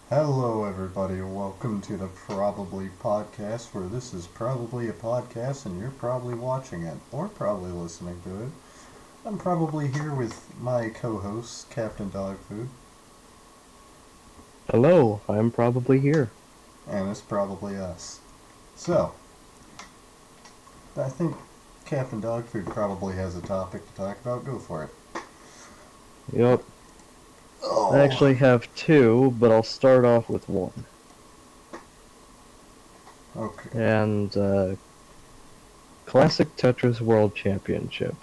Hello, everybody. Welcome to the Probably Podcast, where this is probably a podcast and you're probably watching it or probably listening to it. I'm probably here with my co host, Captain Dogfood, Hello, I'm probably here. and it's probably us. So, I think Captain Dogfood probably has a topic to talk about. Go for it. Yep, I Oh, actually have two, but I'll start off with one. okay. And, Classic Tetris World Championship.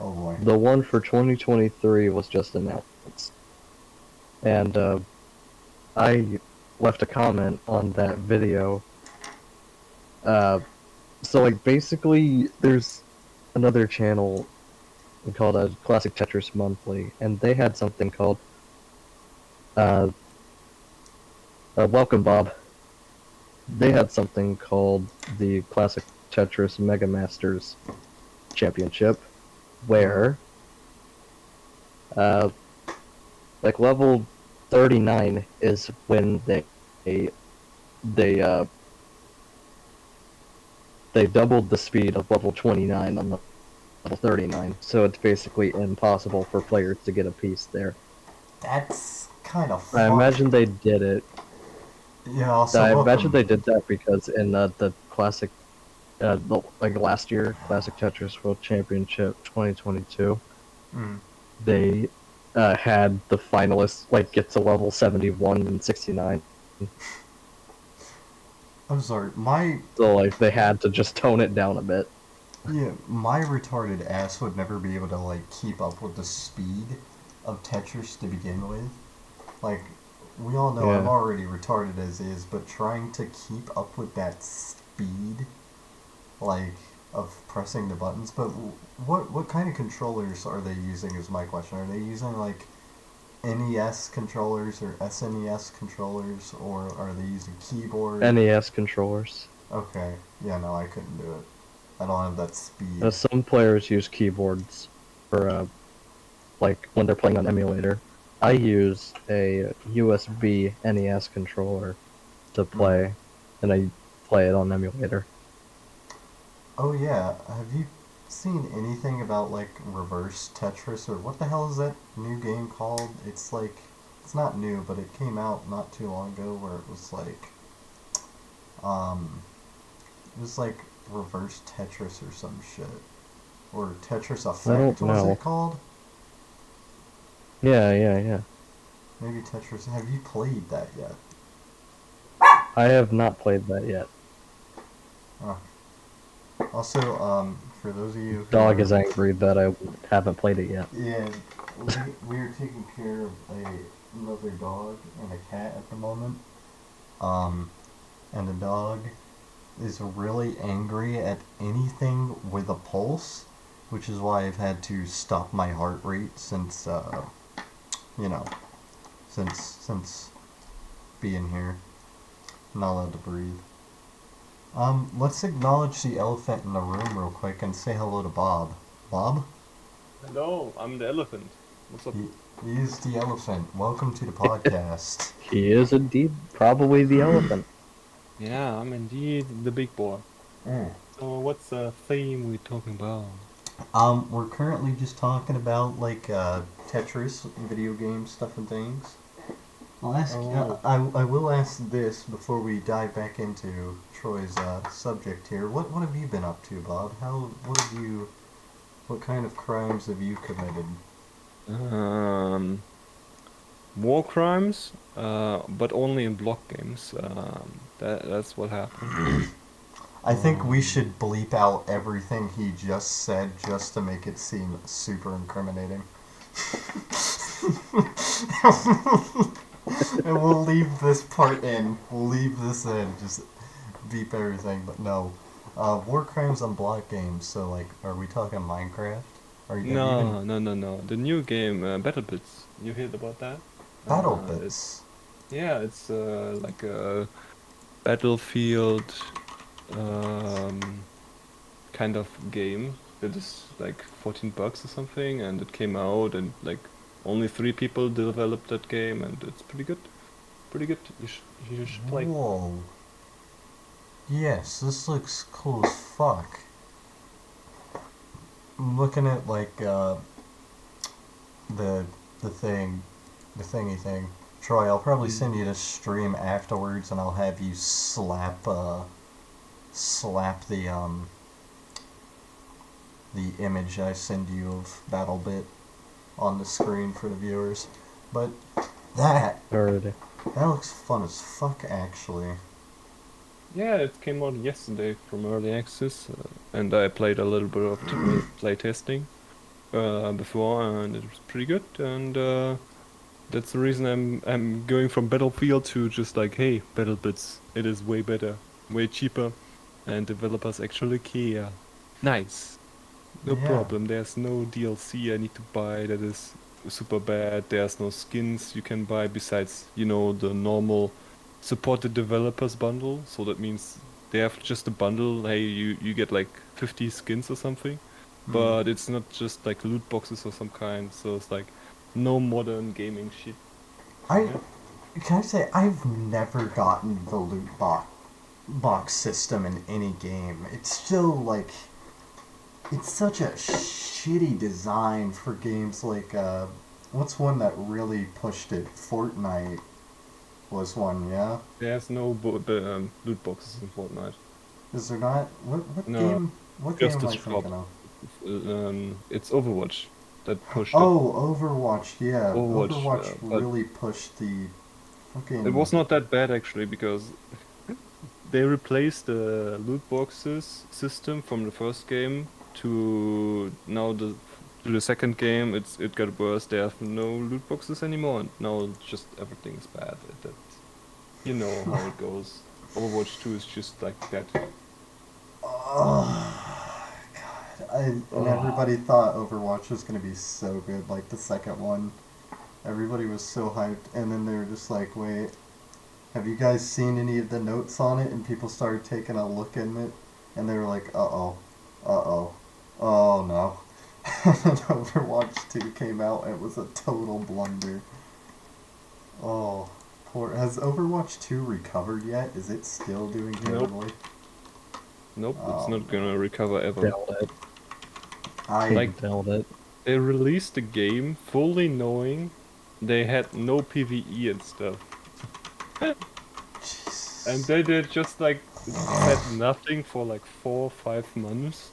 Oh boy. The one for 2023 was just announced. And, I left a comment on that video. Basically, there's another channel called Classic Tetris Monthly, and they had something called, uh, Welcome Bob. They had something called the Classic Tetris Mega Masters Championship, where uh, level 39 is when they uh, they doubled the speed of level 29 on level 39, so it's basically impossible for players to get a piece there. That's kind of I fun. imagine they did it. Yeah, also, I imagine welcome. they did that because in the classic, last year, Classic Tetris World Championship 2022, Mm. they had the finalists get to level 71 and 69. I'm sorry. My So they had to just tone it down a bit. Yeah, my retarded ass would never be able to keep up with the speed of Tetris to begin with. Like we all know I'm Yeah. already retarded as is, but trying to keep up with that speed like of pressing the buttons. But what kind of controllers are they using is my question. Are they using NES controllers or SNES controllers, or are they using keyboard? NES controllers. Okay. Yeah, no, I couldn't do it. I don't have that speed. Some players use keyboards for when they're playing on emulator. I use a USB NES controller to Mm. play, and I play it on emulator. Oh yeah, have you seen anything about reverse Tetris, or what the hell is that new game called? It's not new, but it came out not too long ago where um it was like reverse Tetris or some shit. Or Tetris I don't Effect was it know. called? Yeah. Maybe Tetris. Have you played that yet? I have not played that yet. Oh. Also, for those of you who Dog are is angry that I haven't played it yet. yeah, we are taking care of another dog and a cat at the moment. Um, and the dog is really angry at anything with a pulse, which is why I've had to stop my heart rate since you know, since being here. I'm not allowed to breathe. Let's acknowledge the elephant in the room real quick and say hello to Bob. Bob? Hello, I'm the elephant. What's up? He, he is the elephant. Welcome to the podcast. He is indeed probably the elephant. Yeah, I'm indeed the big boy. Mm. So, what's the theme we're talking about? We're currently just talking about Tetris, video game stuff and things. I'll ask. Oh, I will ask this before we dive back into Troy's subject here. What have you been up to, Bob? What kind of crimes have you committed? um, war crimes, but only in block games. That's what happened. I think we Um, should bleep out everything he just said just to make it seem super incriminating. And we'll leave this part in. We'll leave this in. Just beep everything. But no, war crimes on block games. So are we talking Minecraft? Have you been no. The new game, Battle Bits. You heard about that? Battle It's Bits? yeah, it's like a battlefield um kind of game. It is like $14 or something, and it came out, and like only three people developed that game, and it's pretty good. pretty good. You should play. Whoa. Yes, this looks cool as fuck. I'm looking at like the the thing, the thingy thing. Troy, I'll probably Mm. send you this stream afterwards, and I'll have you slap the image I send you of BattleBit on the screen for the viewers. But that Already. that looks fun as fuck, actually. Yeah, it came out yesterday from early access, and I played a little bit of play testing before, and it was pretty good. And that's the reason I'm going from Battlefield to just like, hey, BattleBits, it is way better, way cheaper, and developers actually care. Nice. No Yeah. problem. There's no DLC I need to buy that is super bad. There's no skins you can buy besides, the normal supported developers bundle. So that means they have just a bundle. Hey, you get like 50 skins or something, but it's not just like loot boxes or some kind. So it's like no modern gaming shit. I Yeah. can I say I've never gotten the box system in any game. It's still like it's such a shitty design for games like what's one that really pushed it? Fortnite was one, yeah. There's no loot boxes in Fortnite. Is there not? What No, game? What game just am the I shop. thinking of? It's Overwatch that pushed it. Oh, Overwatch. Yeah, Overwatch, Overwatch but really pushed the fucking. it was not that bad actually because they replaced the loot boxes system from the first game to now the second game. It got worse. They have no loot boxes anymore, and now just everything is bad. You know how it goes. Overwatch 2 is just like that. Oh, God. And everybody thought Overwatch was going to be so good, like the second one. Everybody was so hyped, and then they were just like, wait, have you guys seen any of the notes on it? And people started taking a look in it, and they were like, uh-oh, uh-oh, oh no. And Overwatch 2 came out, and it was a total blunder. Oh, poor. Has Overwatch 2 recovered yet? Is it still doing Nope. terribly? Nope, it's Oh, not gonna recover ever. Doubt it. I Like- Doubt it. They released the game fully knowing they had no PvE and stuff. Jesus. And they did just like said nothing for like 4 or 5 months.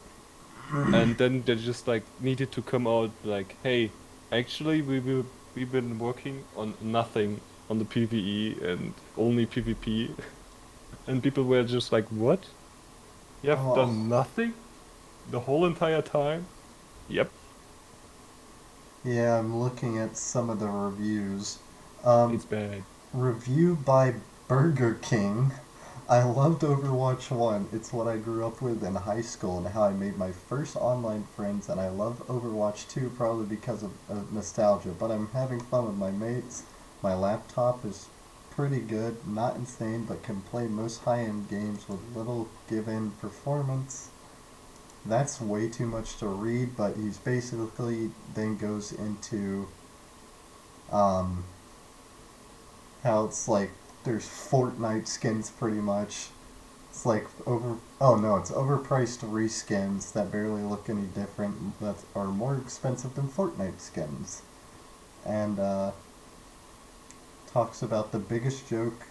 And then they just like needed to come out like, hey, actually we've been working on nothing on the PvE and only PvP. And people were just like, what? You have Oh. done nothing? The whole entire time? Yep. Yeah, I'm looking at some of the reviews. It's bad. Review by Burger King. I loved Overwatch 1. It's what I grew up with in high school and how I made my first online friends, and I love Overwatch 2 probably because of nostalgia, but I'm having fun with my mates. My laptop is pretty good, not insane, but can play most high-end games with little give-in performance. That's way too much to read, but he's basically then goes into how it's like there's Fortnite skins pretty much. It's like it's overpriced reskins that barely look any different that are more expensive than Fortnite skins. And talks about the biggest joke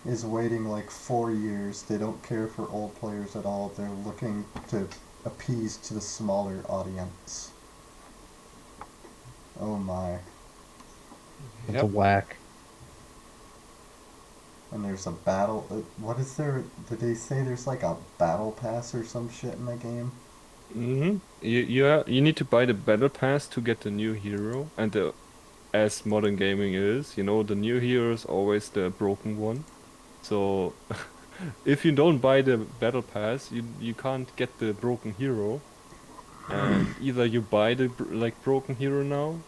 is waiting like 4 years. They don't care for old players at all. They're looking to appease to the smaller audience. Oh my. It's Yep. a whack. And there's a battle. What is there? Did they say there's like a battle pass or some shit in the game? Mm-hmm. You need to buy the battle pass to get the new hero, and as modern gaming is, the new hero is always the broken one. So if you don't buy the battle pass, you can't get the broken hero, and either you buy the broken hero now,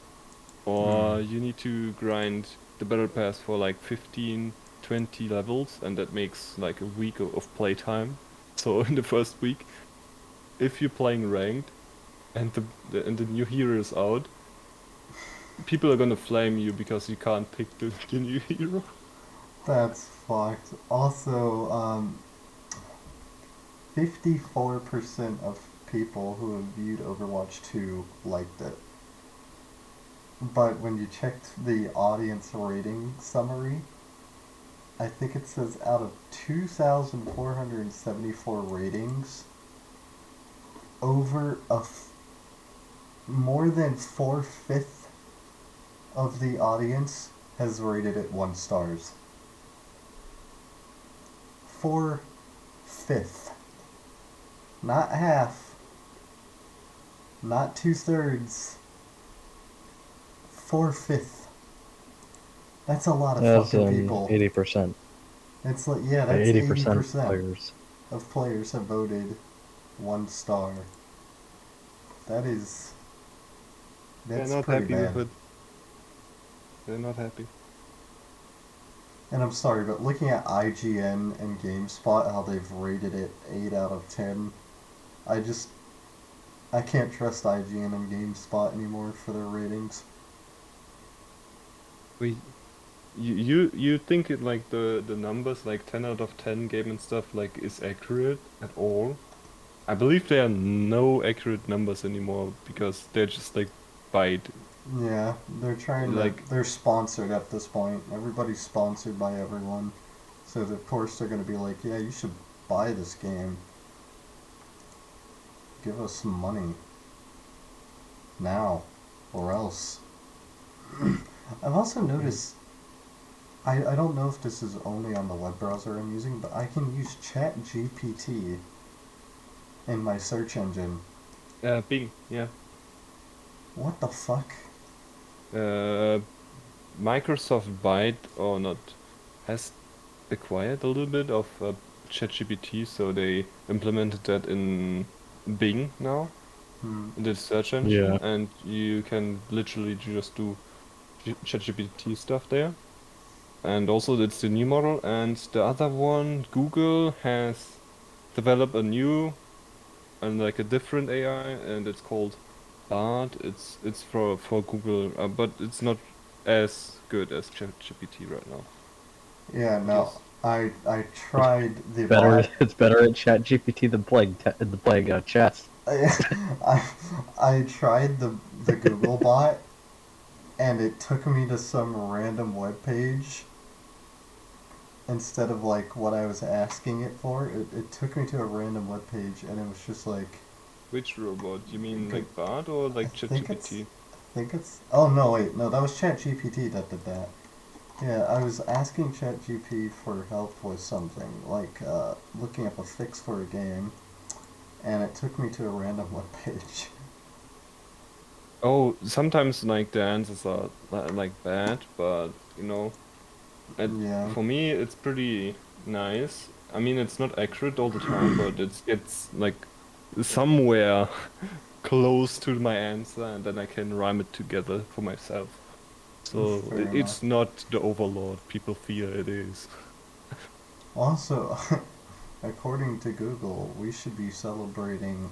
or you need to grind the battle pass for like 15, 20 levels, and that makes like a week of playtime. So in the first week, if you're playing ranked and the new hero is out, people are gonna flame you because you can't pick the new hero. That's fucked. Also, 54% of people who have viewed Overwatch 2 liked it. But when you checked the audience rating summary, I think it says out of 2,474 ratings, over more than 4/5 of the audience has rated it 1 stars. 4/5. Not half. Not 2/3. 4/5. That's a lot of That's fucking people. 80%. It's like, yeah, that's 80% 80% players. of players have voted 1 star. That is, They're that's not pretty happy bad. with it. They're not happy. And I'm sorry, but looking at IGN and GameSpot, how they've rated it 8 out of 10, I just, I can't trust IGN and GameSpot anymore for their ratings. We, you think it like the numbers like 10 out of 10 game and stuff like is accurate at all? I believe there are no accurate numbers anymore because they're just like byte. Yeah, they're trying to, Like they're sponsored at this point. Everybody's sponsored by everyone. So of course they're going to be like, yeah, you should buy this game. Give us some money. Now. Or else. I've also noticed, I don't know if this is only on the web browser I'm using, but I can use ChatGPT in my search engine. Bing, yeah. What the fuck? Uh, Microsoft Byte or not has acquired a little bit of ChatGPT, so they implemented that in Bing now, Hmm. in the search engine, Yeah. and you can literally just do ChatGPT stuff there. And also it's the new model, and the other one, Google has developed a new and like a different AI, and it's called Bard. It's for Google, but it's not as good as ChatGPT right now. Yeah, It no. is. I tried the Better. bot. It's better at ChatGPT than playing chess. I, I tried the Google bot, and it took me to some random web page instead of like what I was asking it for. It took me to a random web page, and it was just like, Which robot? You mean Good. like Bard or I like think it's ChatGPT? I think it's oh no, wait, no, that was ChatGPT that did that. Yeah, I was asking ChatGPT for help with something, like looking up a fix for a game, and it took me to a random web page. Oh, sometimes like the answers are like bad, but it, Yeah. for me it's pretty nice. I mean, it's not accurate all the time, but it's like somewhere close to my answer, and then I can rhyme it together for myself. So Fair enough. it's not the overlord people fear it is. Also, according to Google, we should be celebrating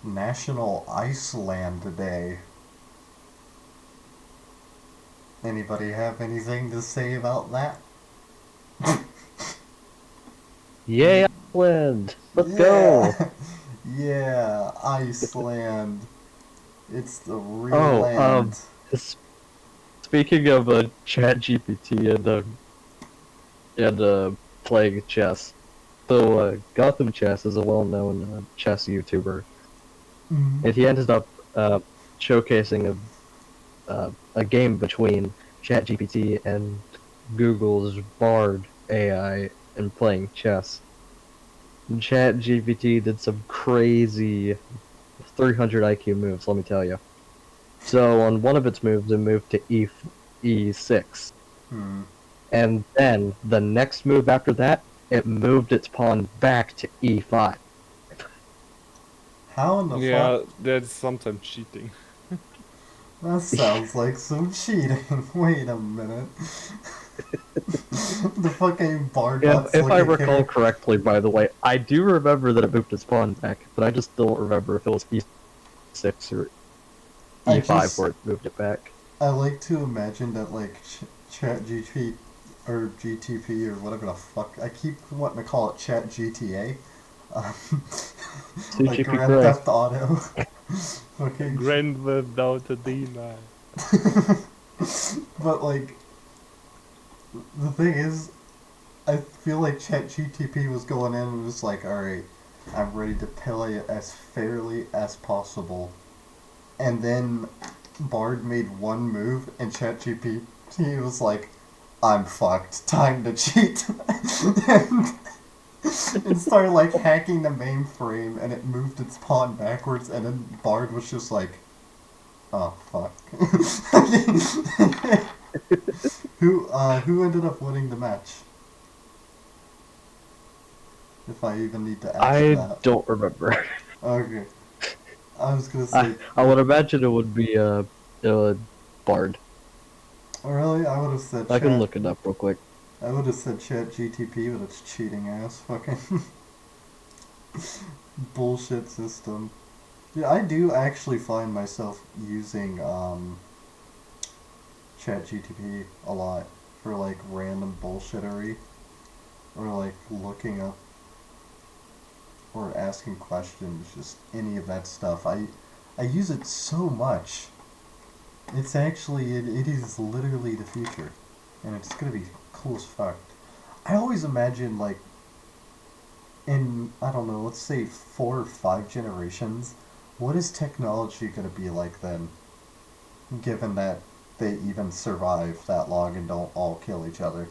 National Iceland Day. Anybody have anything to say about that? Yay, Iceland! Let's go! Yeah! Yeah, Iceland. It's the real Oh, land. s- speaking of ChatGPT and playing chess, so Gotham Chess is a well-known chess YouTuber, Mm. and he ended up showcasing a game between ChatGPT and Google's Bard AI and playing chess. ChatGPT did some crazy 300 IQ moves, let me tell you. So on one of its moves, it moved to E6. Hmm. And then the next move after that, it moved its pawn back to E5. How in the fuck? Yeah, that's sometimes cheating. That sounds like some cheating. Wait a minute. The fucking Bardot's If like I a recall character. correctly, by the way, I do remember that it moved its pawn back, but I just don't remember if it was E6 or I E5 just where it moved it back. I like to imagine that like ChatGPT or GTP or whatever the fuck. I keep wanting to call it Chat GTA. Um, like CGP Grand Grey. Theft Auto. Okay. Grand without a D-man. But like, the thing is, I feel like ChatGTP was going in and was like, alright, I'm ready to play it as fairly as possible. And then Bard made one move and ChatGPT was like, I'm fucked, time to cheat. and started like hacking the mainframe and it moved its pawn backwards and then Bard was just like, oh fuck. Who ended up winning the match? If I even need to ask I that. don't remember. Okay. I was gonna say, I would imagine it would be Bard. really? I would have said I can Chat. look it up real quick. I would have said Chat GTP, but it's cheating ass fucking bullshit system. Yeah, I do actually find myself using Chat GTP a lot for like random bullshittery or like looking up or asking questions, just any of that stuff. I use it so much. It's actually it is literally the future, and it's gonna be cool as fuck. I always imagine like in I don't know, let's say 4 or 5 generations, what is technology gonna be like then? Given that they even survive that long and don't all kill each other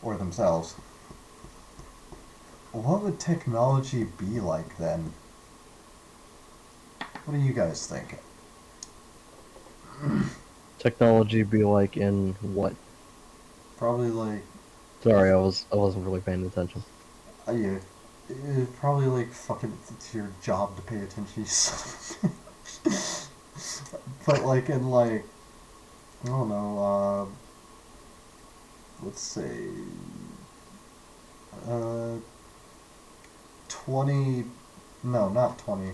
or themselves. What would technology be like then? What do you guys think? Technology be like in what? Probably like, Sorry, I wasn't really paying attention. yeah, probably like fucking it's your job to pay attention. You son of a bitch. But like in like, I don't know, let's say, uh, 20, no, not 20,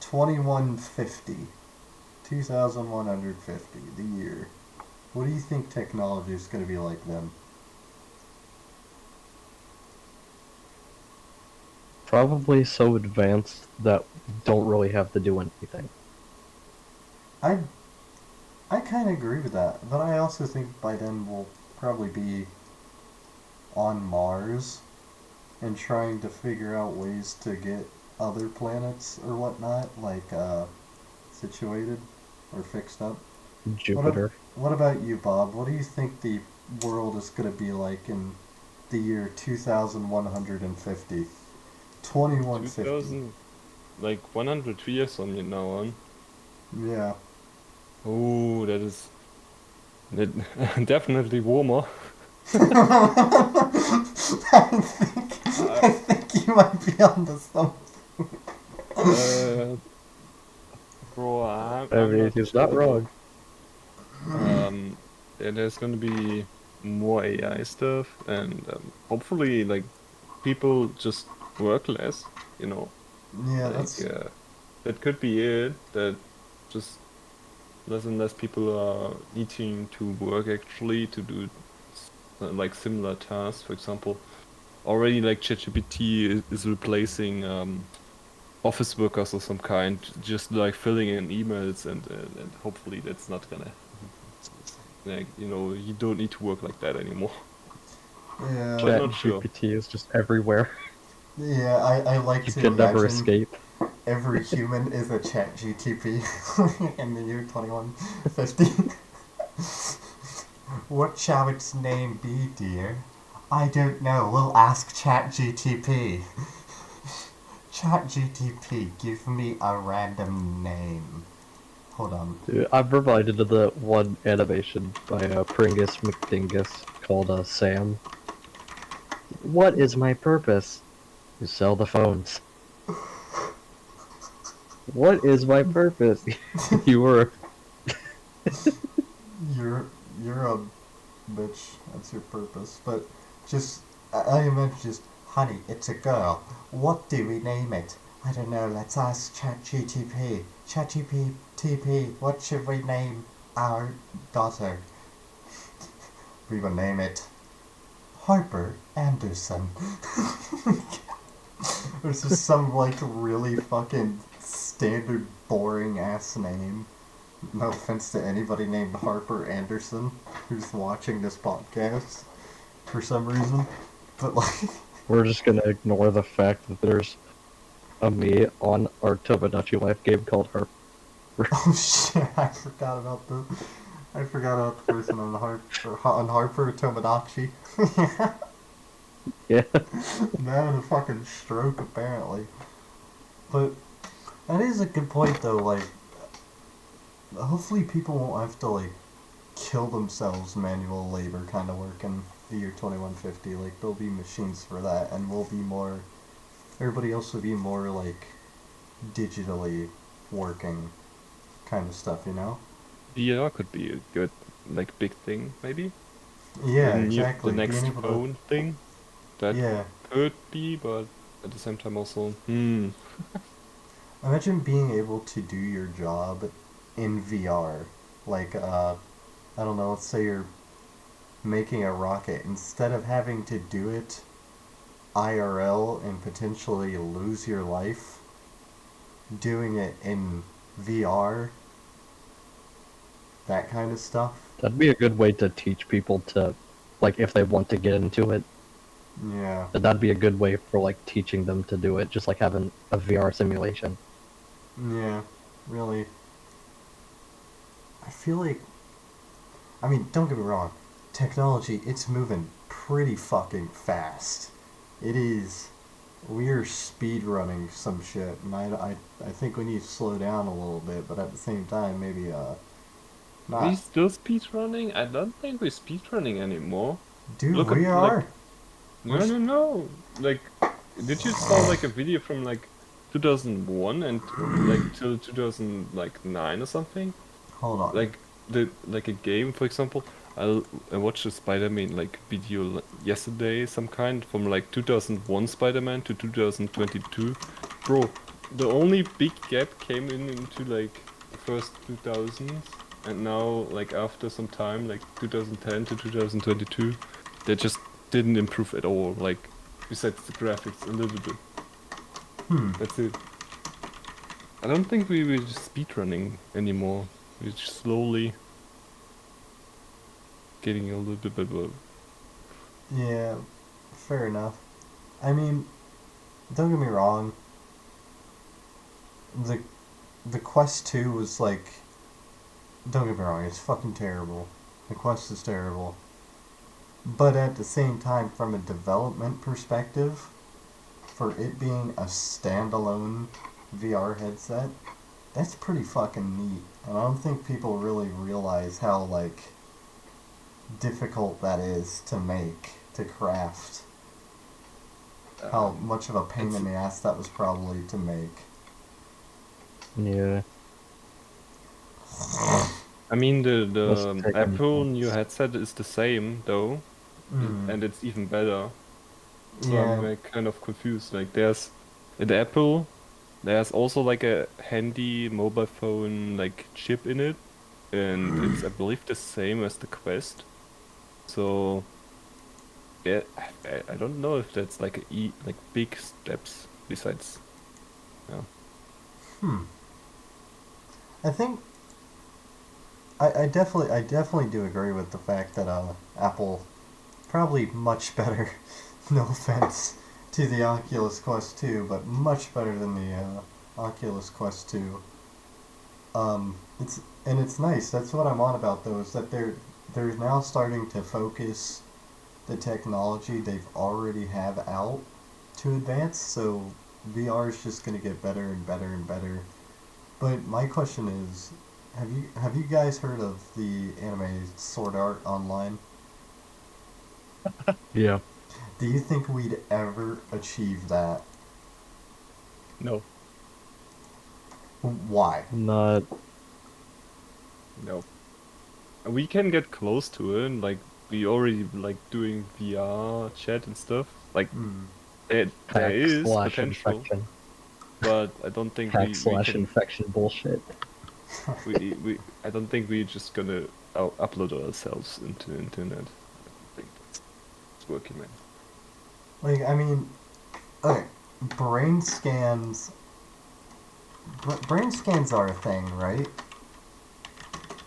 2150, 2150, the year. What do you think technology is going to be like then? Probably so advanced that we don't really have to do anything. I I kind of agree with that, but I also think by then we'll probably be on Mars and trying to figure out ways to get other planets or whatnot, like situated or fixed up. Jupiter. What about you, Bob? What do you think the world is going to be like in the year 2150? 2150. 2000, like 100 years from now on. Yeah. Oh, definitely warmer. I think you might be onto something. Uh, bro, I'm I mean, not he's sure, not though. wrong. Yeah, there's gonna be more AI stuff, and hopefully, like, people just work less, you know? Yeah, Like, that's that could be it, that just less and less people are needing to work actually to do like similar tasks. For example, already like ChatGPT is replacing office workers of some kind, just like filling in emails, and hopefully that's not gonna like you don't need to work like that anymore. yeah, But Chat not sure. GPT is just everywhere. yeah. I like You to can never imagine escape. every human is a Chat GTP in the year 2150. What shall its name be, dear? I don't know. We'll ask Chat GTP. Chat GTP, give me a random name. Hold on. Dude, I'm reminded of the one animation by Pringus McDingus called Sam. What is my purpose? To sell the phones. What is my purpose? You were. You're a bitch. That's your purpose. But just I imagine just, honey, it's a girl. What do we name it? I don't know. Let's ask ChatGTP. ChatGPT, what should we name our daughter? We would name it Harper Anderson. It's just some like really fucking standard boring ass name. No offense to anybody named Harper Anderson who's watching this podcast for some reason. But like We're just gonna ignore the fact that there's a me on our Tomodachi Life game called Harper. oh shit, I forgot about the person on the Harper Tomodachi. Yeah. Man, a fucking stroke apparently. But that is a good point though, like hopefully people won't have to like kill themselves manual labor kind of work in the year 2150. Like there'll be machines for that, and we'll be more. Everybody else will be more like digitally working kind of stuff, you know? VR could be a good, like, big thing, maybe. Yeah, The exactly. The next Being able phone thing. That yeah. could be, but at the same time also, Imagine being able to do your job in VR. Like, I don't know, let's say you're making a rocket. Instead of having to do it IRL and potentially lose your life, doing it in VR, that kind of stuff. That'd be a good way to teach people to, like, if they want to get into it. Yeah. That'd be a good way for, like, teaching them to do it, just like having a VR simulation. Yeah, really. I feel like, I mean, don't get me wrong, technology, it's moving pretty fucking fast. It is. We're speed running some shit, and I think we need to slow down a little bit, but at the same time, maybe, we not. still speedrunning? I don't think we're speedrunning anymore. Dude, Look we at, are. like, no. Like, did you saw like a video from like 2001 and like till 2009 or something? Hold on. Like a game, for example. I watched a Spider-Man like video yesterday, some kind from like 2001 Spider-Man to 2022. Bro, the only big gap came into like the first 2000s, and now like after some time, like 2010 to 2022, they just didn't improve at all. Like besides the graphics a little bit. Hmm. That's it. I don't think we were just speedrunning anymore. We're just slowly getting a little bit better. Yeah, fair enough. I mean, don't get me wrong. The the Quest 2 was like, don't get me wrong, it's fucking terrible. The Quest is terrible. But at the same time, from a development perspective, for it being a standalone VR headset, that's pretty fucking neat. And I don't think people really realize how, like, difficult that is to make, to craft. How much of a pain in the ass that was probably to make. Yeah. I mean, Let's the take Apple them. new headset is the same though, and it's even better. So I'm Yeah. like kind of confused. Like there's in Apple, there's also like a handy mobile phone like chip in it, and it's I believe the same as the Quest. So yeah, I don't know if that's like like big steps besides. Yeah. Hmm. I think I definitely do agree with the fact that Apple probably much better. No offense to the Oculus Quest 2, but much better than the Oculus Quest 2. It's nice. That's what I'm on about though. Is that they're now starting to focus the technology they've already have out to advance. So VR is just gonna get better and better and better. But my question is, have you guys heard of the anime Sword Art Online? Yeah. Do you think we'd ever achieve that? No. Why? Not. No. We can get close to it, like we already like doing VR chat and stuff. Like Hmm. there Hack is slash potential, infection. but I don't think Hack we slash can. infection bullshit. I don't think we're just gonna upload ourselves into internet. working, man. Like, I mean, okay, brain scans. Brain scans are a thing, right?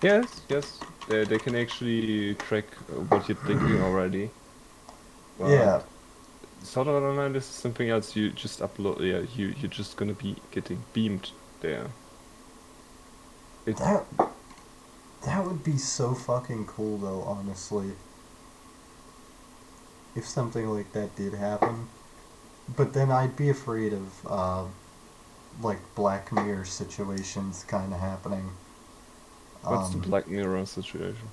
Yes, yes. They can actually track what you're thinking already. But Yeah, Sword Art Online is something else. You just upload. Yeah, you're just gonna be getting beamed there. It's that that would be so fucking cool, though. Honestly, if something like that did happen, but then I'd be afraid of like Black Mirror situations kind of happening. what's the Um, Black Mirror situation?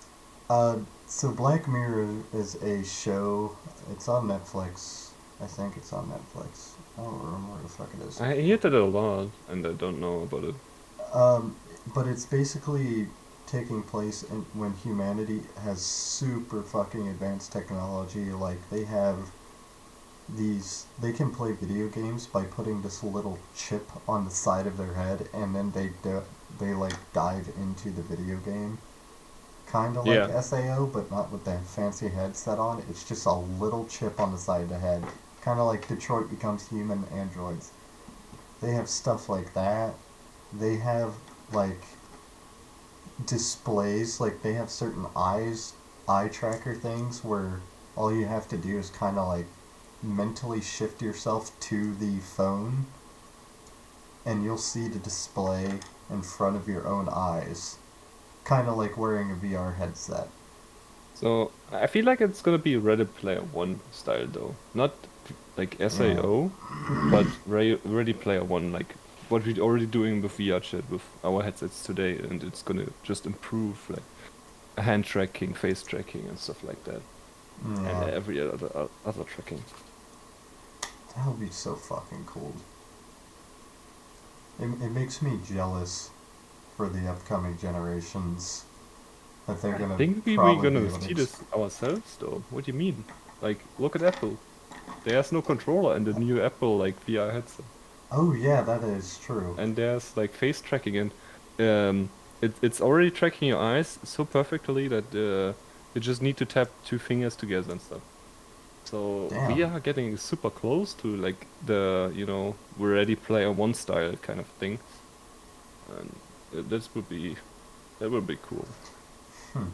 uh, so Black Mirror is a show. It's on Netflix. I think it's on Netflix. I don't remember where the fuck it is. I hear that a lot, and I don't know about it. Um, but it's basically taking place when humanity has super fucking advanced technology. Like they have they can play video games by putting this little chip on the side of their head, and then they like dive into the video game, kind of like Yeah, SAO, but not with that fancy headset on. It's just a little chip on the side of the head, kind of like Detroit Becomes Human androids. They have stuff like that. They have like displays, like they have certain eye tracker things where all you have to do is kind of like mentally shift yourself to the phone and you'll see the display in front of your own eyes, kind of like wearing a VR headset. so I feel like it's gonna be Ready Player One style though, not like Yeah. SAO, but Ready Player One, like what we're already doing with VR chat with our headsets today, and it's gonna just improve like hand tracking, face tracking, and stuff like that, and Yeah, every other tracking. that would be so fucking cool. It makes me jealous for the upcoming generations that they're I gonna think we're probably be gonna able to. see this ourselves though. What do you mean? Like, look at Apple. There's no controller in the new Apple like VR headset, Oh yeah, that is true. and there's like face tracking, and it's already tracking your eyes so perfectly that you just need to tap two fingers together and stuff. So we Damn. are getting super close to like the we're Ready Player One style kind of thing, and that would be cool. Hmm.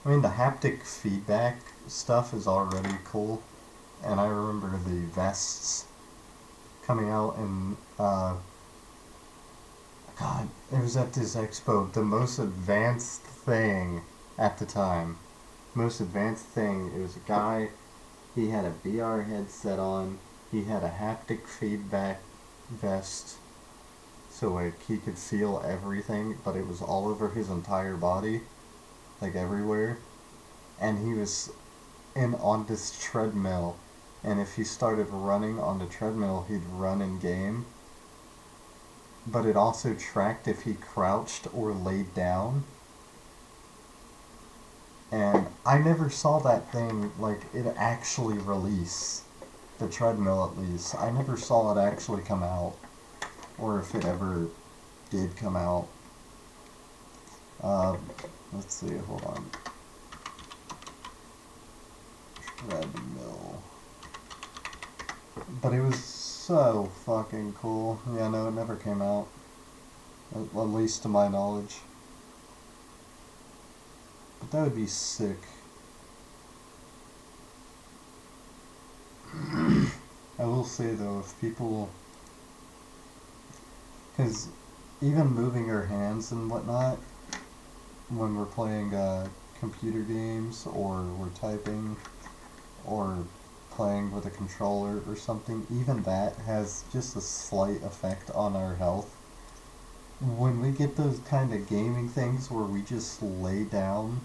I mean, the haptic feedback stuff is already cool, and I remember the vests coming out, and God, it was at this expo, the most advanced thing at the time. Most advanced thing. It was a guy. He had a VR headset on. He had a haptic feedback vest, so like he could feel everything, but it was all over his entire body, like everywhere. And he was in on this treadmill, and if he started running on the treadmill, he'd run in game. But it also tracked if he crouched or laid down. And I never saw that thing, like, it actually release. The treadmill, at least. I never saw it actually come out. Or if it ever did come out. Uh, let's see, hold on. Treadmill. But it was so fucking cool. Yeah, no, it never came out. At least to my knowledge. But that would be sick. I will say though, if people, because even moving our hands and whatnot, when we're playing computer games or we're typing or playing with a controller or something, even that has just a slight effect on our health. When we get those kind of gaming things where we just lay down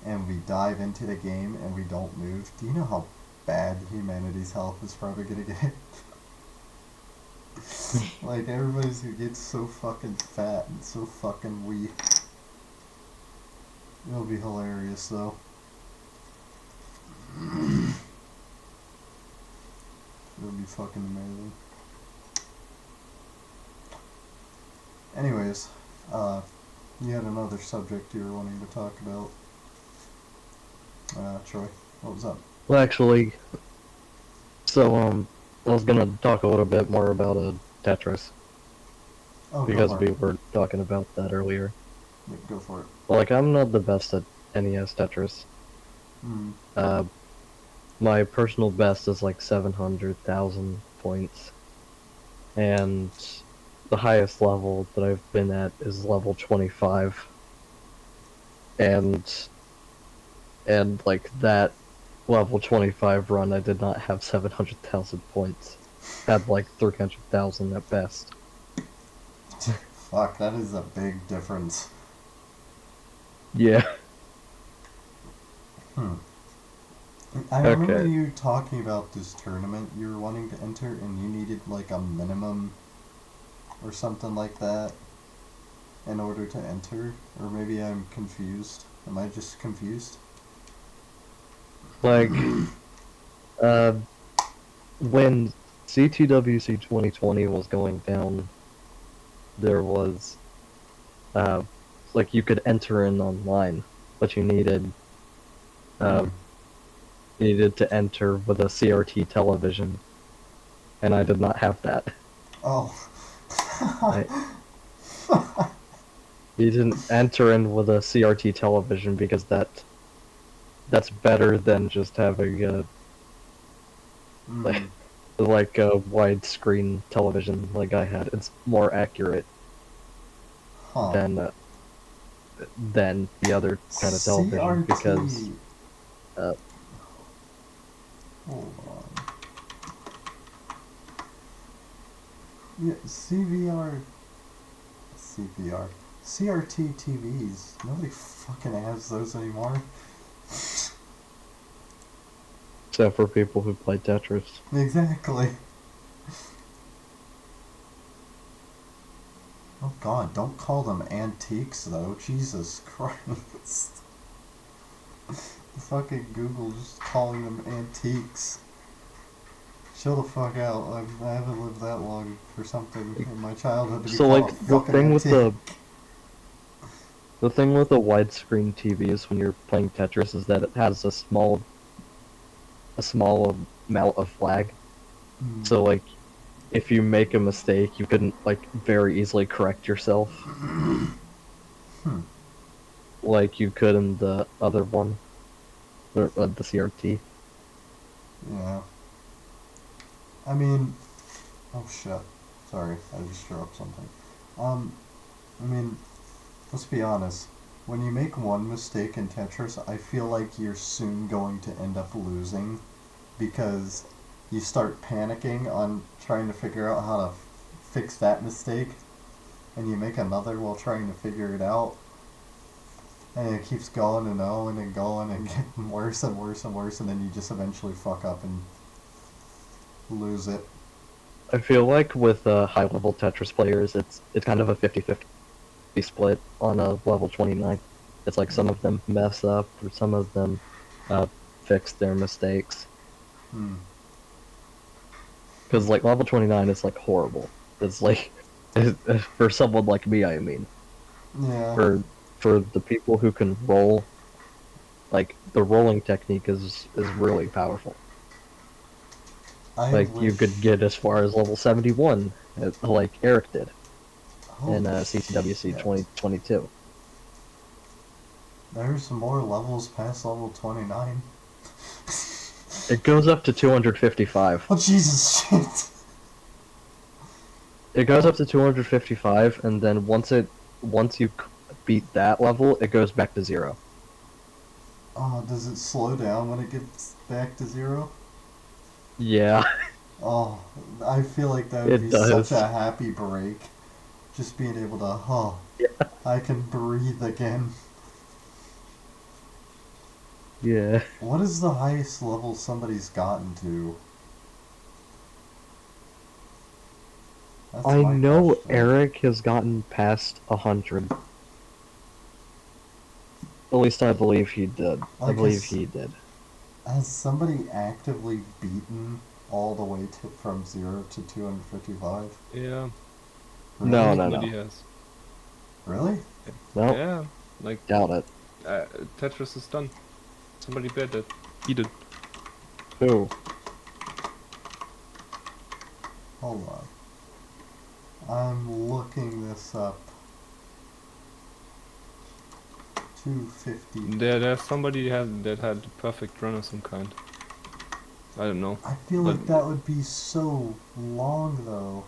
and we dive into the game and we don't move, do you know how bad humanity's health is probably gonna get? Like, everybody's gonna get so fucking fat and so fucking weak. It'll be hilarious, though. It'll be fucking amazing. Anyways, you had another subject you were wanting to talk about, Troy. What was up? Well, actually, so I was gonna talk a little bit more about Tetris Oh, go because for we it. were talking about that earlier. Yeah, go for it. Well, like, I'm not the best at NES Tetris. Mm. Uh, my personal best is like 700,000 points, and the highest level that I've been at is level 25, and like that level 25 run, I did not have 700,000 points. Had like 300,000 at best. Fuck, that is a big difference. Yeah. Hmm. I remember Okay. you talking about this tournament you were wanting to enter, and you needed like a minimum or something like that in order to enter. Or maybe I'm confused. Am I just confused? Like, uh, when CTWC 2020 was going down, there was, uh, like you could enter in online, but uh, Hmm. you needed to enter with a CRT television, and I did not have that. Oh. I, you didn't enter in with a CRT television because that's better than just having Hmm. like a widescreen television like I had. It's more accurate Huh. than the other kind of television because CRT. uh, Hold on. Yeah, CRT TVs. Nobody fucking has those anymore. except for people who play Tetris. Exactly. Oh god, don't call them antiques though. Jesus Christ. Fucking Google just calling them antiques. Chill the fuck out. I haven't lived that long for something in my childhood to be So called like a fucking antique. the thing with the widescreen TVs when you're playing Tetris is that it has a small amount of lag. Hmm. So like if you make a mistake, you couldn't like very easily correct yourself Hmm. like you could in the other one, or the CRT. Yeah. I mean, oh shit. Sorry, I just threw up something. Um, I mean, let's be honest. When you make one mistake in Tetris, I feel like you're soon going to end up losing because you start panicking on trying to figure out how to fix that mistake, and you make another while trying to figure it out, and it keeps going and going and going and getting worse and worse and worse, and then you just eventually fuck up and lose it. I feel like with high level Tetris players, it's kind of a 50-50 split on a level 29. It's like some of them mess up, or some of them uh, fix their mistakes. Hmm. Because like level 29 is like horrible. It's like for someone like me, I mean, Yeah. for the people who can roll, like the rolling technique is really powerful. I Like you could wish. get as far as level 71, like Eric did in Holy CTWC shit. 2022. There's more levels past level 29. It goes up to 255. Oh, Jesus shit. It goes up to 255, and then once you beat that level, it goes back to 0. Oh, does it slow down when it gets back to 0? Yeah, Oh, I feel like that would it be such does. a happy break. Just being able to, oh, Yeah. I can breathe again. Yeah. What is the highest level somebody's gotten to? That's I my know question. Eric has gotten past 100. At least I believe he did. I Like, believe he did. has somebody actively beaten all the way to from 0 to 255? Yeah, No, Really? no, somebody no. has. Really? No, Yeah, like doubt it. Tetris is done. Somebody bet it. defeated. Who? Hold on. I'm looking this up. 250. There's somebody that had the perfect run of some kind. I don't know. I feel But like that would be so long though.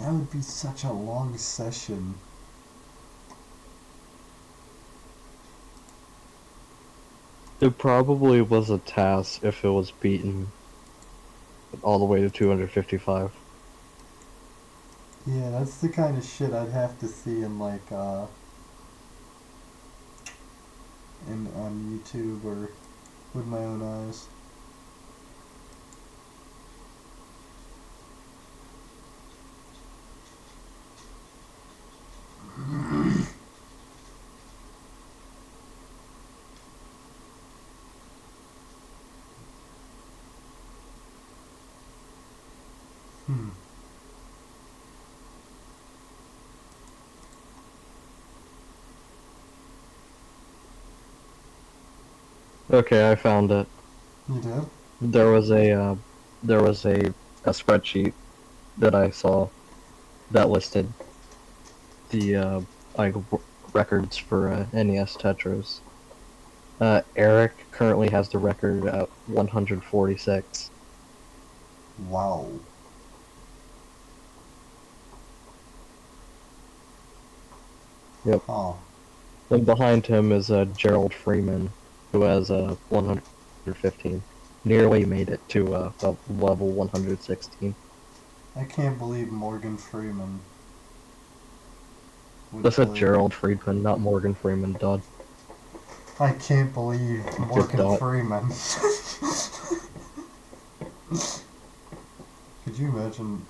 That would be such a long session. It probably was a task if it was beaten all the way to 255. Yeah, that's the kind of shit I'd have to see in like in on YouTube or with my own eyes. Hmm. Okay, I found it. You did? There was a spreadsheet that I saw that listed the like records for NES Tetris. Eric currently has the record at 146. Wow. Yep. Huh. And behind him is Gerald Freeman, who has 115. Nearly made it to level 116. I can't believe Morgan Freeman would That's a play. Gerald Friedman, not Morgan Freeman, Dodd. I can't believe Morgan dot. Freeman. Could you imagine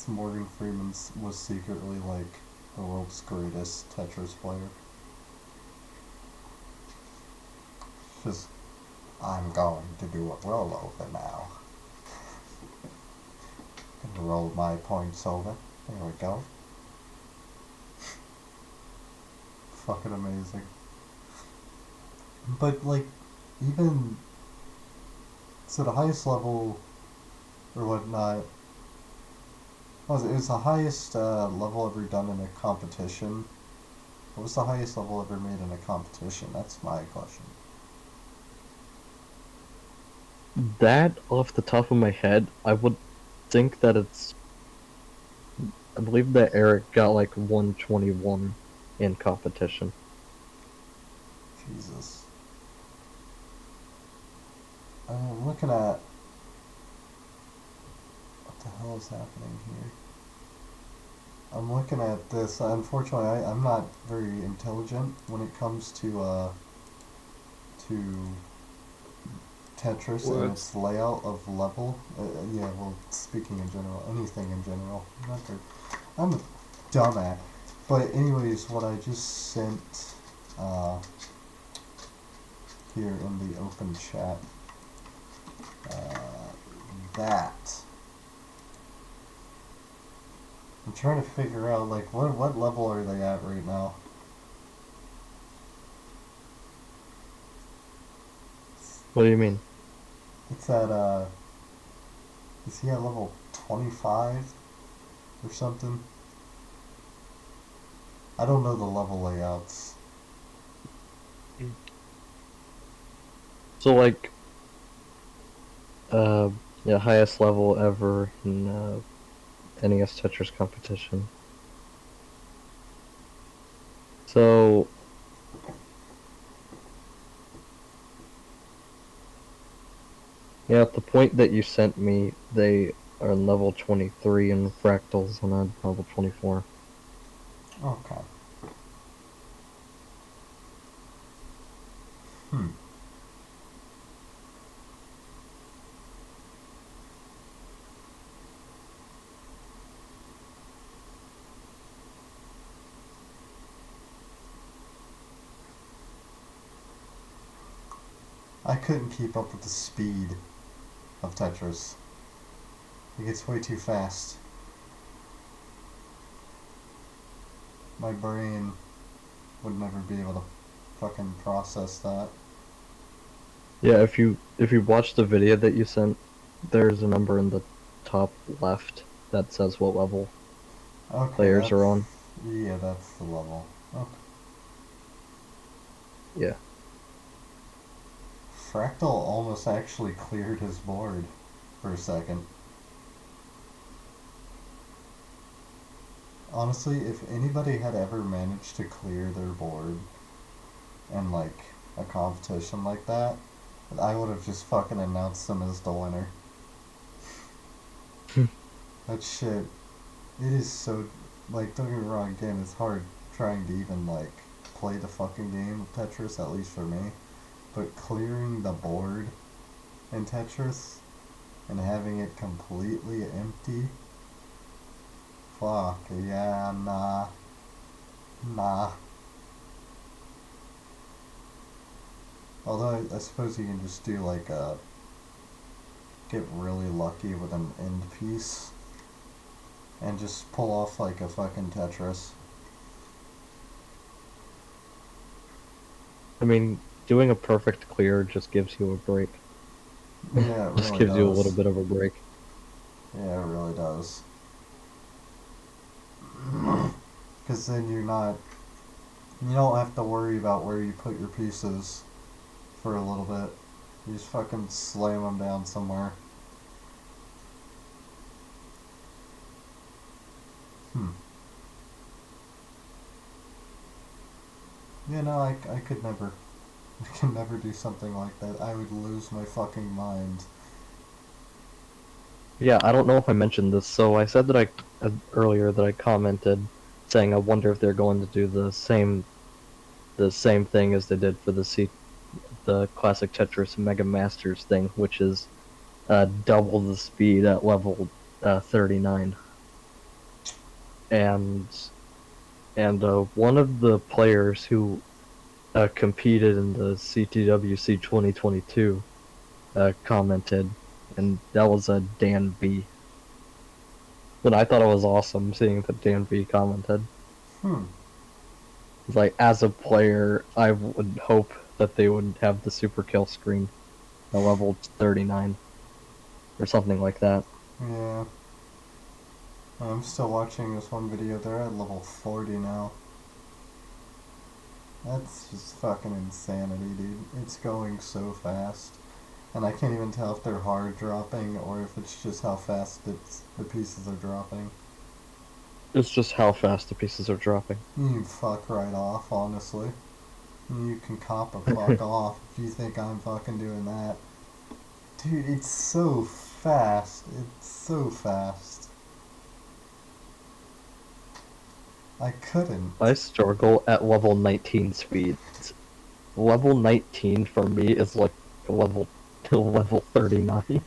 Morgan Freeman was secretly like the world's greatest Tetris player? Just, I'm going to do a rollover now. Gonna roll my points over. There we go. Fucking amazing. But like, even so, the highest level or whatnot. What was it? It was the highest level ever done in a competition. What was the highest level ever made in a competition? That's my question. That, off the top of my head, I would think that it's... I believe that Eric got like 121 in competition. Jesus. I'm looking at... What the hell is happening here? I'm looking at this. Unfortunately, I'm not very intelligent when it comes to Tetris What? and its layout of level. Yeah, well, speaking in general, anything in general. Not very, I'm a dumbass. But anyways, what I just sent here in the open chat, that. I'm trying to figure out, like, what level are they at right now? What do you mean? It's at, is he at level 25 or something? I don't know the level layouts. So like, yeah, highest level ever in NES Tetris competition. So, yeah, at the point that you sent me, they are in level 23 in Fractals, and I'm level 24. Okay. Hmm. I couldn't keep up with the speed of Tetris. It gets way too fast. My brain would never be able to fucking process that. Yeah, if you watch the video that you sent, there's a number in the top left that says what level Okay, players are on. yeah, that's the level. Okay. Yeah. Fractal almost actually cleared his board for a second. Honestly, if anybody had ever managed to clear their board in like a competition like that, I would have just fucking announced them as the winner. That shit, it is so, like, don't get me wrong, again, it's hard trying to even like play the fucking game of Tetris, at least for me. But clearing the board in Tetris and having it completely empty, fuck, yeah, nah. Although I suppose you can just do like a, get really lucky with an end piece and just pull off like a fucking Tetris. I mean, doing a perfect clear just gives you a break. Yeah, it Just really gives you a little does. bit of a break. Yeah, it really does. Because then you don't have to worry about where you put your pieces for a little bit. You just fucking slam them down somewhere. Hmm. Yeah, no, I could never. I could never do something like that. I would lose my fucking mind. Yeah, I don't know if I mentioned this, so I said that earlier that I commented saying I wonder if they're going to do the same thing as they did for the classic Tetris Mega Masters thing, which is double the speed at level 39. And one of the players who competed in the CTWC 2022 commented, and that was Dan B. But I thought it was awesome seeing that Dan B commented. Hmm. Like, as a player, I would hope that they would have the super kill screen at level 39 or something like that. Yeah. I'm still watching this one video. They're at level 40 now. That's just fucking insanity, dude. It's going so fast. And I can't even tell if they're hard dropping or if it's just how fast the pieces are dropping. It's just how fast the pieces are dropping. You can fuck right off, honestly. You can cop a fuck off if you think I'm fucking doing that. Dude, it's so fast. It's so fast. I couldn't. I struggle at level 19 speeds. Level 19 for me is like level 39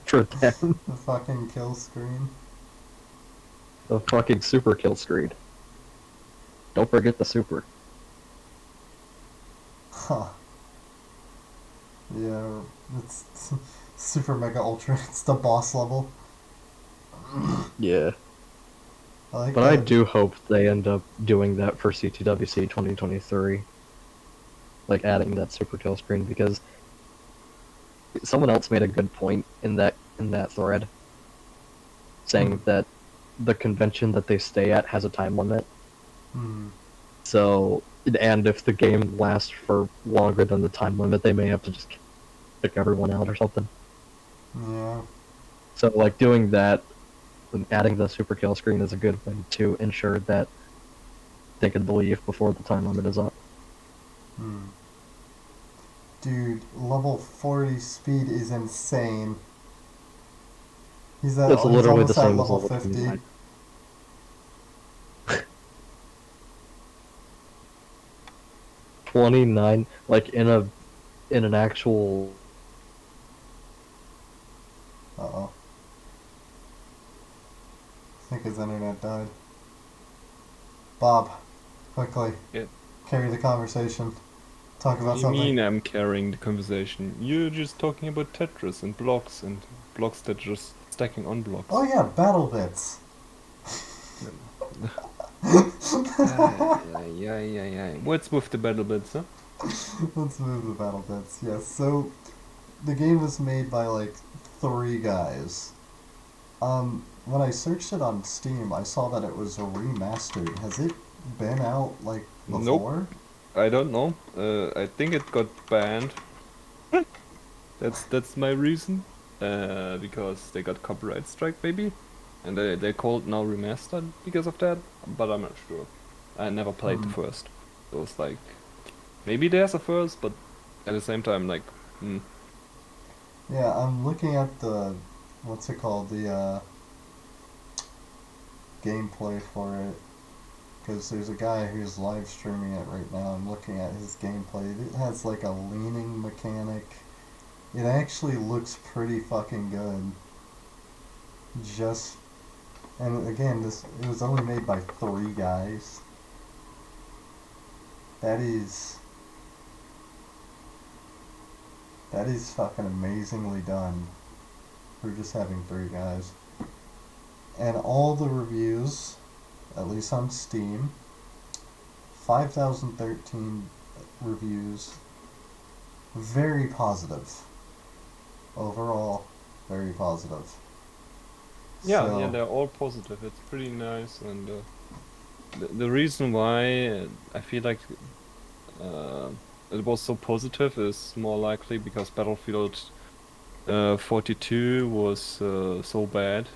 for them. The fucking kill screen. The fucking super kill screen. Don't forget the super. Huh. Yeah, it's super mega ultra. It's the boss level. Yeah. I like But that. I do hope they end up doing that for CTWC 2023. Like adding that super kill screen, because someone else made a good point in that thread, saying that the convention that they stay at has a time limit. Hmm. So, and if the game lasts for longer than the time limit, they may have to just kick everyone out or something. Yeah. So, like, doing that, and adding the super kill screen is a good way to ensure that they can leave before the time limit is up. Hmm. Dude, level 40 speed is insane. He's It's literally the almost at same as level level 50. 29. 29, like in an actual. Uh-oh. I think his internet died. Bob, quickly. Yeah. Carry the conversation. Talk What about do you something. mean I'm carrying the conversation? You're just talking about Tetris and blocks that just stacking on blocks. Oh yeah, battle bits. Yeah. What's with the battle bits, huh? Let's move the battle bits. Yes, so the game was made by like 3 guys. When I searched it on Steam, I saw that it was a remastered. Has it been out like Nope, before? I don't know. I think it got banned. That's my reason. Because they got copyright strike, maybe, and they called now remastered because of that. But I'm not sure. I never played the Hmm. first. So it's like maybe there's a first, but at the same time, like, Yeah, I'm looking at the what's it called, the gameplay for it, because there's a guy who's live streaming it right now. I'm looking at his gameplay. It has like a leaning mechanic. It actually looks pretty fucking good. Just and again, this it was only made by 3 guys. That is that is fucking amazingly done for just having 3 guys. And all the reviews, at least on Steam, 5,013 reviews, very positive. Overall, very positive. yeah, So, they're all positive. It's pretty nice, and the reason why I feel like uh, it was so positive is more likely because Battlefield 42 was so bad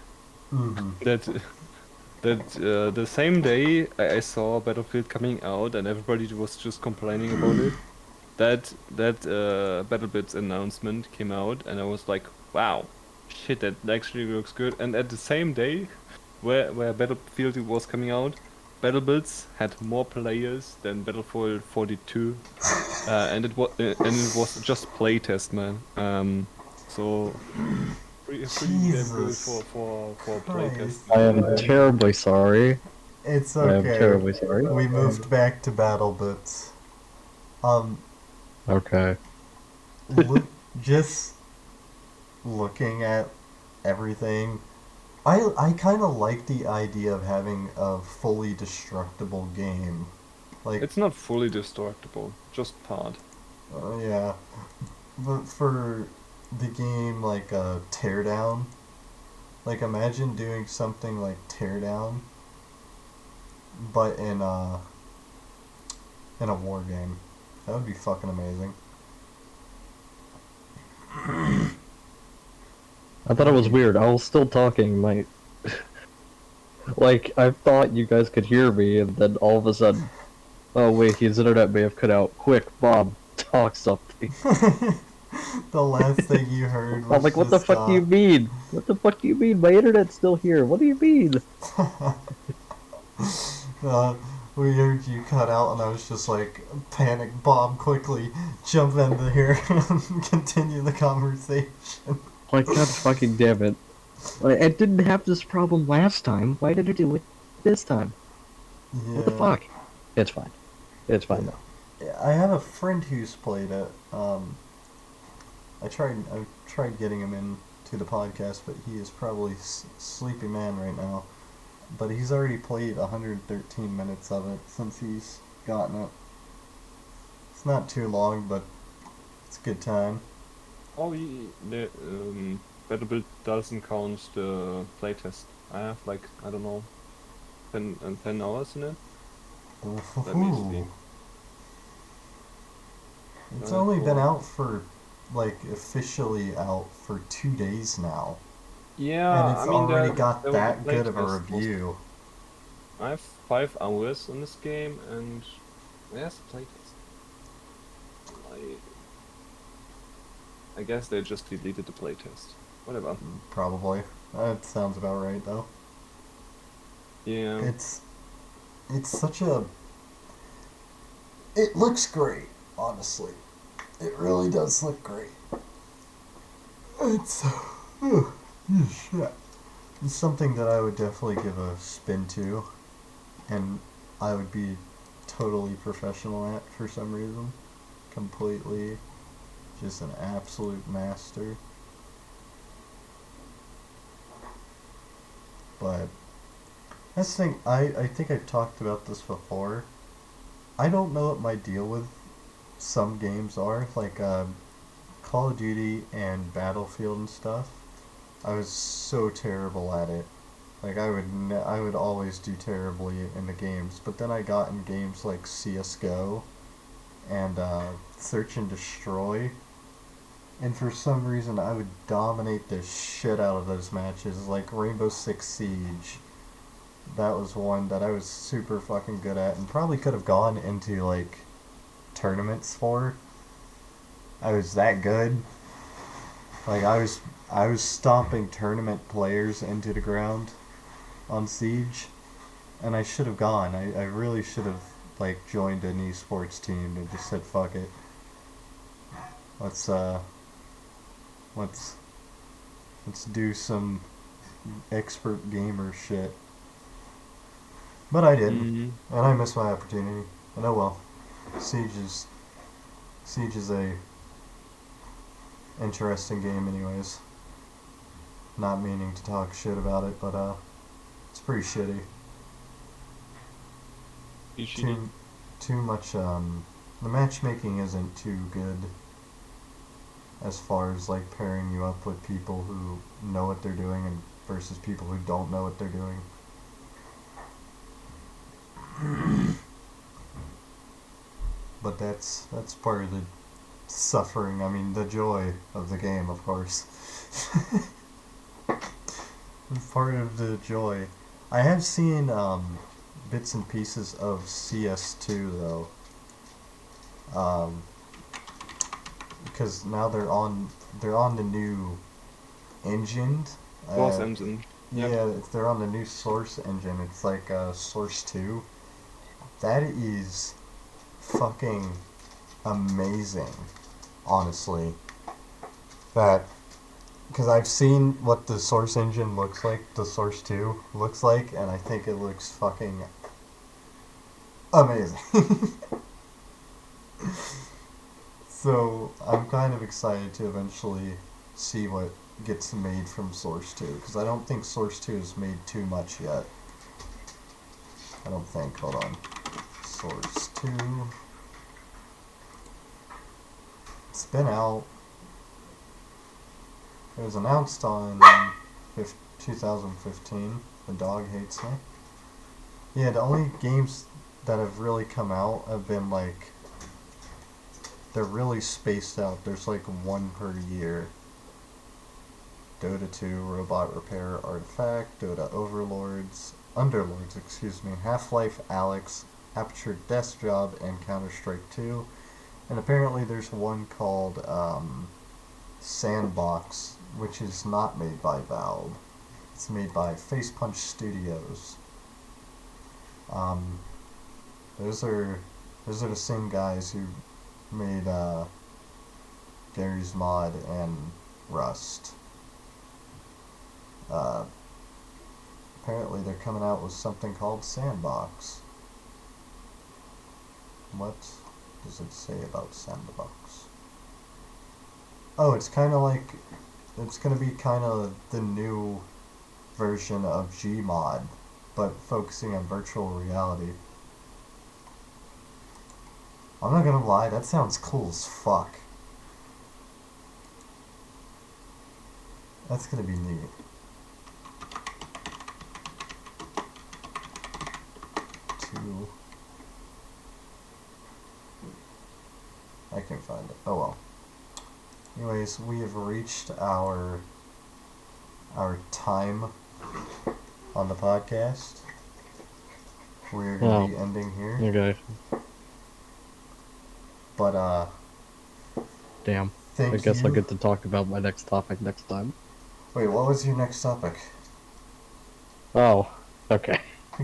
mm-hmm. that the same day I saw Battlefield coming out and everybody was just complaining about it. That BattleBits announcement came out and I was like, wow, shit, that actually looks good. And at the same day, where Battlefield was coming out, BattleBits had more players than Battlefield 42, and it was just playtest, man. So pretty damn good Jesus for playtest, Christ. I man. am terribly sorry. It's I am okay. terribly sorry. We moved back to BattleBits. Um, Okay. look, just looking at everything, I kind of like the idea of having a fully destructible game. Like, It's not fully destructible, just part. yeah, but for the game like Teardown, like imagine doing something like Teardown, but in a war game. That would be fucking amazing. I thought it was weird. I was still talking. Like, I thought you guys could hear me, and then all of a sudden, oh wait, his internet may have cut out. Quick, Bob, talk something. The last thing you heard I'm was like, what the just fuck do you mean? What the fuck do you mean? My internet's still here. What do you mean? uh, we heard you cut out, and I was just like, panic, Bob, quickly jump into here and continue the conversation. Like, god fucking damn it. Like, I didn't have this problem last time. Why did I do it this time? What the Yeah. fuck? It's fine. It's fine now. Yeah, I have a friend who's played it. I tried getting him in to the podcast, but he is probably sleepy man right now. But he's already played 113 minutes of it since he's gotten it. It's not too long, but it's a good time. Oh, the Battlefield doesn't count the playtest. I have like, I don't know, 10 hours in it. Let me see. Ooh. It's Uh, only been for- out for, like, officially out for 2 days now. Yeah, And it's I mean, already got the that good of a playtest was. review. I have 5 hours in this game, and there's a playtest. I guess they just deleted the playtest. Whatever. Probably. That sounds about right, though. Yeah. It's such a. It looks great, honestly. It really does look great. It's. Shit. It's something that I would definitely give a spin to, and I would be totally professional at for some reason. Completely. Just an absolute master. But That's the thing. I think I've talked about this before. I don't know what my deal with some games are, like Call of Duty and Battlefield and stuff. I was so terrible at it. Like I would always do terribly in the games. But then I got in games like CS:GO and Search and Destroy, and for some reason I would dominate the shit out of those matches. Like Rainbow Six Siege, that was one that I was super fucking good at, and probably could have gone into like tournaments for. I was that good. Like I was stomping tournament players into the ground on Siege, and I should have gone. I really should have like joined an esports team and just said fuck it. Let's let's let's do some expert gamer shit. But I didn't, Mm, and I missed my opportunity. And oh well. Siege is Siege is a interesting game anyways. Not meaning to talk shit about it, but it's pretty shitty. usually. Too much the matchmaking isn't too good as far as like pairing you up with people who know what they're doing and versus people who don't know what they're doing. But that's part of the suffering, I mean the joy of the game, of course. Part of the joy. I have seen bits and pieces of CS2 though. Um, because now they're on the new engine. Boss Uh, engine. Yeah. yeah, they're on the new Source engine. It's like Source 2. That is fucking amazing, honestly. That because I've seen what the Source engine looks like, the Source 2 looks like, and I think it looks fucking amazing. So I'm kind of excited to eventually see what gets made from Source 2, because I don't think Source 2 has made too much yet. I don't think. Hold on. Source 2. It's been out. It was announced on 2015. The dog hates me. Yeah, the only games that have really come out have been like, they're really spaced out. There's like one per year. Dota 2, Robot Repair Artifact, Dota Underlords, excuse me, Half-Life Alyx, Aperture Desk Job, and Counter-Strike 2. And apparently there's one called Sandbox, which is not made by Valve. It's made by Facepunch Studios. Um, those are the same guys who made Gary's Mod and Rust. Uh, Apparently they're coming out with something called Sandbox. What does it say about Sandbox? Oh, it's kind of like, it's going to be kind of the new version of Gmod, but focusing on virtual reality. I'm not gonna lie, that sounds cool as fuck. That's gonna be neat. Two. I can find it. Oh well. Anyways, we have reached our time on the podcast. We're gonna be ending here. Okay. But Damn. thank I guess you. I get to talk about my next topic next time. Wait, what was your next topic? Oh, okay.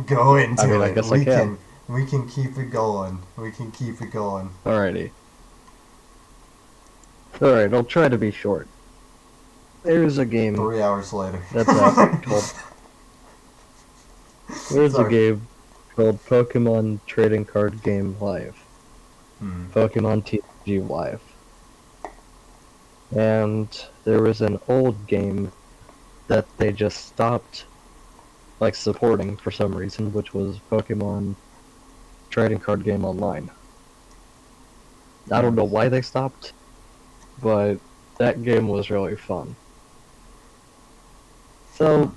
Go into I mean, it. I guess I can. We can keep it going. We can keep it going. Alrighty. Alright, I'll try to be short. There's a game 3 hours later. that's out called... There's a Sorry. game called Pokemon Trading Card Game Live. Pokemon TCG Live. And there was an old game that they just stopped like supporting for some reason, which was Pokemon Trading Card Game Online. I don't know why they stopped, but that game was really fun. So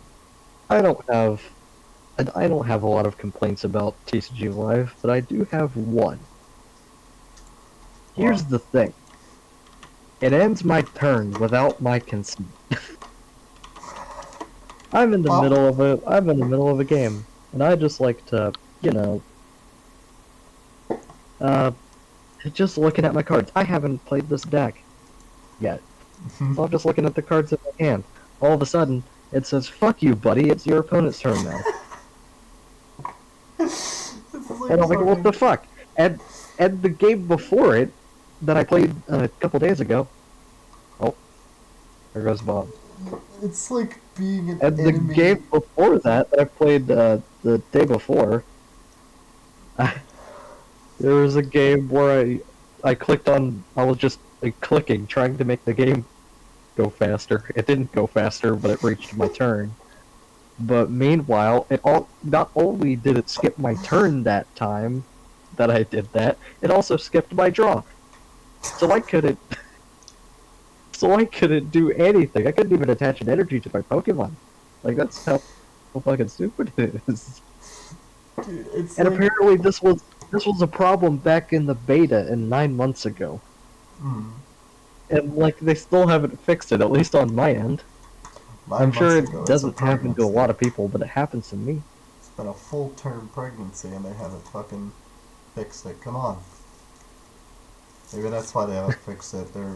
I don't have a lot of complaints about TCG Live, but I do have one. Here's What? the thing. It ends my turn without my consent. I'm in the middle of a game, and I just like to, you know, uh, just looking at my cards. I haven't played this deck yet, so I'm just looking at the cards in my hand. All of a sudden, it says, "Fuck you, buddy. It's your opponent's turn now." It's like And I'm like, "What fucking- the fuck?" And the game before it, that I played a couple days ago. Oh, there goes Bob. It's like being an And the enemy. game before that I played the day before, there was a game where I clicked on, I was just like, clicking, trying to make the game go faster. It didn't go faster, but it reached my turn. But meanwhile, not only did it skip my turn that time that I did that, it also skipped my draw. So I couldn't do anything. I couldn't even attach an energy to my Pokemon. Like, that's how fucking stupid it is. Dude, it's And like, apparently this was a problem back in the beta 9 months ago. And like they still haven't fixed it, at least on my end. 9 I'm sure months ago, it it's doesn't happen to a pregnancy. lot of people, but it happens to me. It's been a full-term pregnancy and they haven't fucking fixed it. Come on. Maybe that's why they haven't fixed it. They're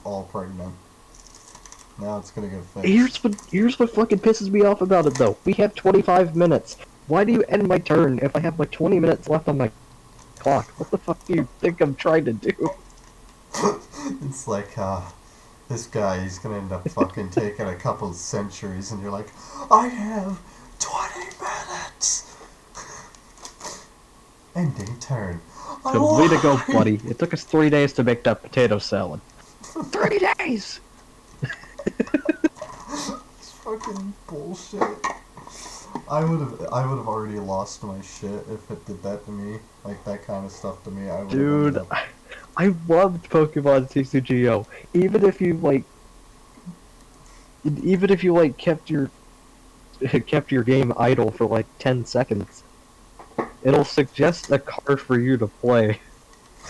all pregnant. Now it's gonna get fixed. Here's what fucking pisses me off about it though. We have 25 minutes. Why do you end my turn if I have like 20 minutes left on my clock? What the fuck do you think I'm trying to do? It's like, this guy, he's gonna end up fucking taking a couple centuries, and you're like, I have 20 minutes! Ending turn. So way to go, buddy. It took us 3 days to make that potato salad. 3 days! It's fucking bullshit. I would have already lost my shit if it did that to me. Like, that kind of stuff to me. I would Dude, have I loved Pokemon TCGO. Even if you kept your game idle for like 10 seconds, it'll suggest a card for you to play.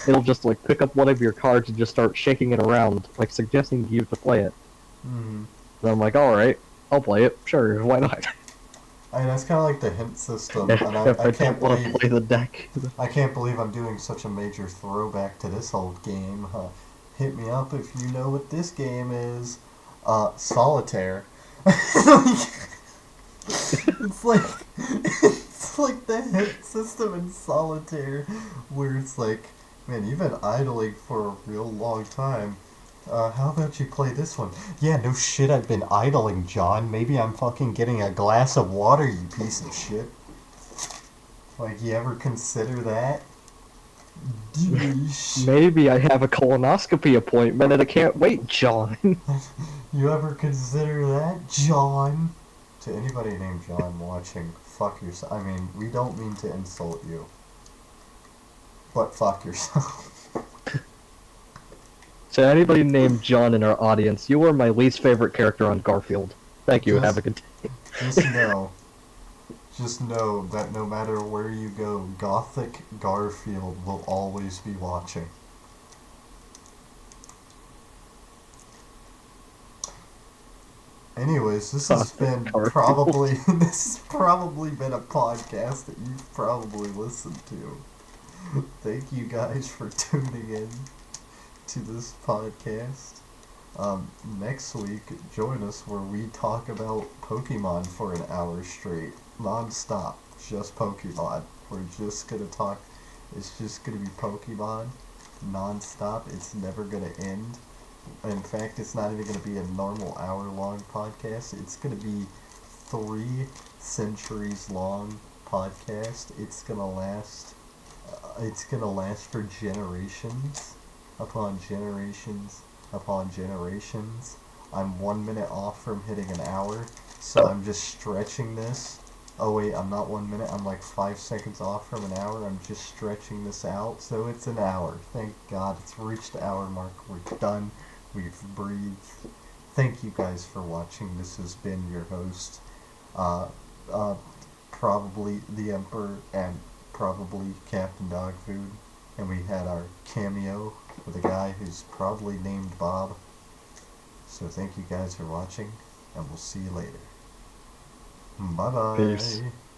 It'll just like pick up one of your cards and just start shaking it around, like suggesting you to play it. Mm-hmm. And I'm like, alright, I'll play it. Sure, why not? I mean, that's kind of like the hint system, If and I I can't don't want to believe play the deck. I can't believe I'm doing such a major throwback to this old game. Hit me up if you know what this game is. Solitaire. It's like it's like the hit system in Solitaire, where it's like, man, you've been idling for a real long time. How about you play this one? Yeah, no shit, I've been idling, John. Maybe I'm fucking getting a glass of water, you piece of shit. Like, you ever consider that? Douche. Maybe I have a colonoscopy appointment and I can't wait, John. You ever consider that, John? To anybody named John watching, fuck yourself. I mean, we don't mean to insult you. But fuck yourself. So anybody named John in our audience, you are my least favorite character on Garfield. Thank you, Yes. have a good day. Just know that no matter where you go, Gothic Garfield will always be watching. Anyways, this has been Garfield. probably this has probably been a podcast that you've probably listened to. Thank you guys for tuning in to this podcast. Next week, join us where we talk about Pokemon for an hour straight, non-stop, just Pokemon. We're just gonna talk. It's just gonna be Pokemon, non-stop. It's never gonna end. In fact, it's not even going to be a normal hour-long podcast. It's going to be 3 centuries long podcast. It's going to last. It's going to last for generations upon generations upon generations. I'm 1 minute off from hitting an hour, so I'm just stretching this Oh wait, I'm not 1 minute. I'm like 5 seconds off from an hour. I'm just stretching this out, so it's an hour. Thank God, it's reached the hour mark. We're done. We've breathed. Thank you guys for watching. This has been your host, uh, uh, probably the Emperor and probably Captain Dog Food. And we had our cameo with a guy who's probably named Bob. So thank you guys for watching, and we'll see you later. Bye Peace. bye.